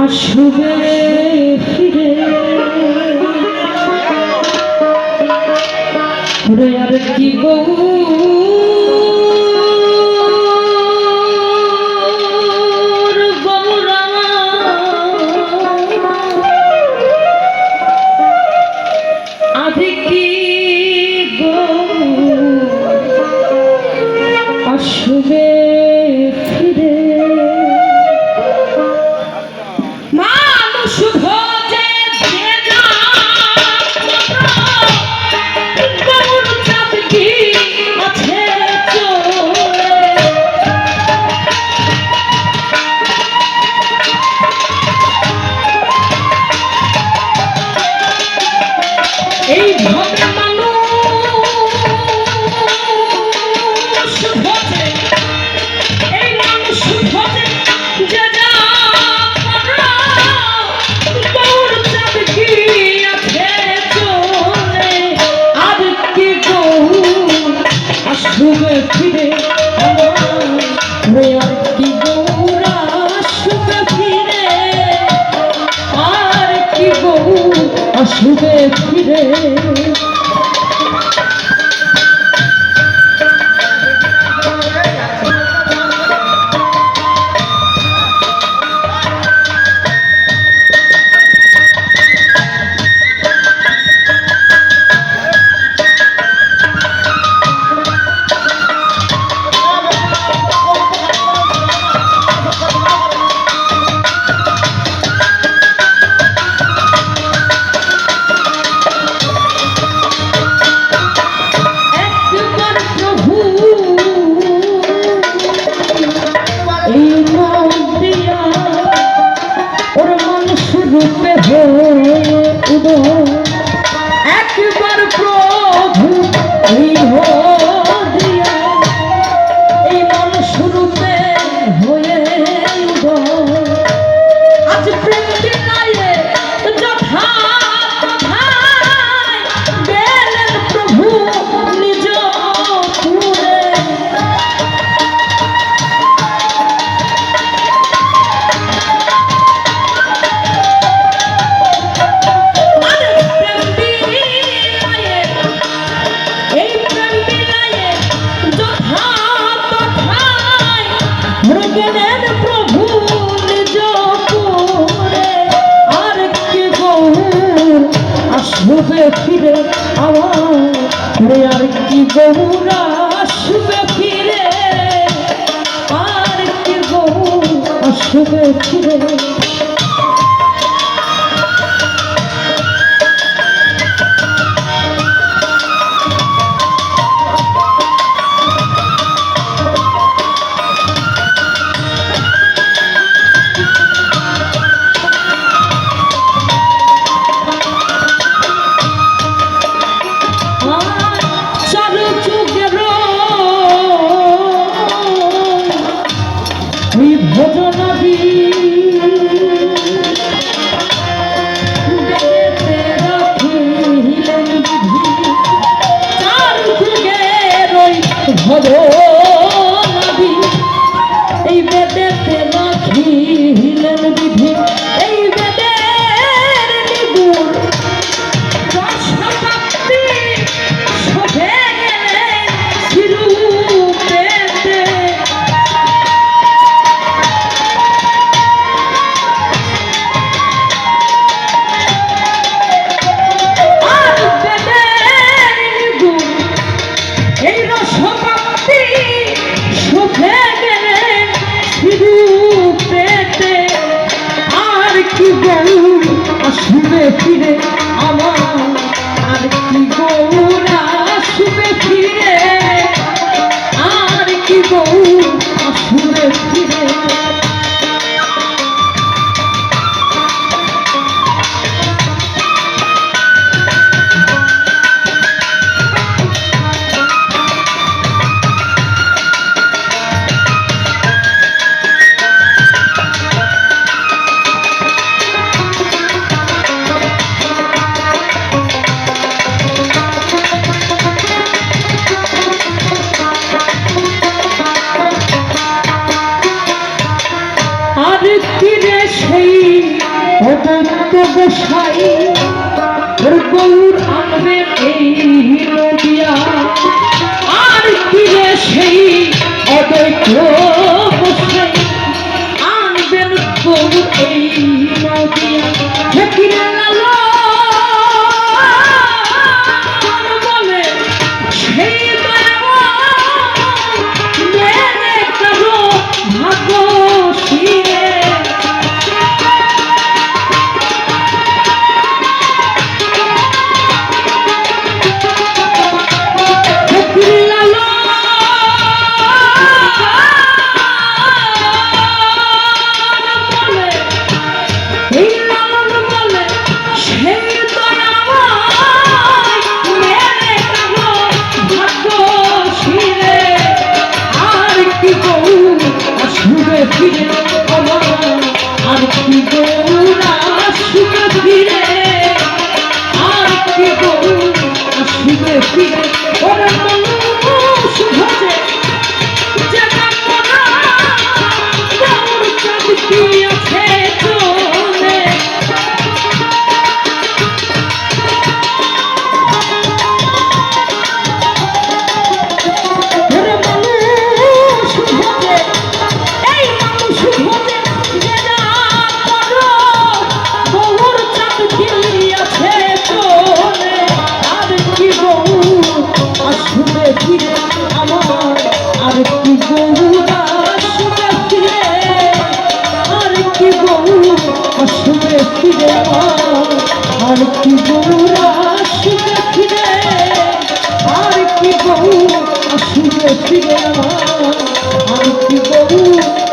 আসবে ফিরে ঘুরে আর কি গো আধে কি গো আসবে ফিরে এই ভবে মানুষ ভজে এই মানুষ ভজে যে যা পারা গৌর চাঁদ কি আছে চলে আর কি গৌর আসবে ফিরে আর কি গৌর আসবে ফিরে আর কি গৌর আসবে ফিরে একবার প্রভু দিয়া এই মানুষ রূপে হয়ে আজ প্রেম দিলায়ে যথা কথায় গেলেন প্রভু নিজ পুরে আসবে ফিরে আমার আর কি গৌর আসবে ফিরে আর কি গৌর আসবে ফিরে এই বেদেতে রাখিলেন বিধি এই বেদের নিগুণ রসপ্রাপ্তি শোভে গেলেন শিরূপেতে আর বেদের নিগুণ এই রসপ্রাপ্তি শোভে গেলেন শিরূপেতে আর কি গৌর আসবে ফিরে আমার আর কি গৌর আসবে ফিরে আর কি গৌর আসবে ফিরে আর তীরে সেই অনন্ত গোসাই ওর গৌর আনবে এই নদিয়া আর তীরে সেই অদ্বৈত গোসাই আনবেন গৌর এই নদিয়া ফকিরে লালন বলে সেই আর কি গৌরা আসবে ফিরে আর কি গৌরা আসবে ফিরে ওরে মানুষ ভজে যে কামনা গৌর চাঁদ কি আছে চলে ওরে মানুষ ভজে এই মানুষ ভজে ফিরে আমার আর কি গৌরা আসবে ফিরে আর কি গৌরা আসবে ফিরে আমার আর কি গৌরা আসবে ফিরে আর কি গৌরা আসবে ফিরে আমার আর কি গৌরা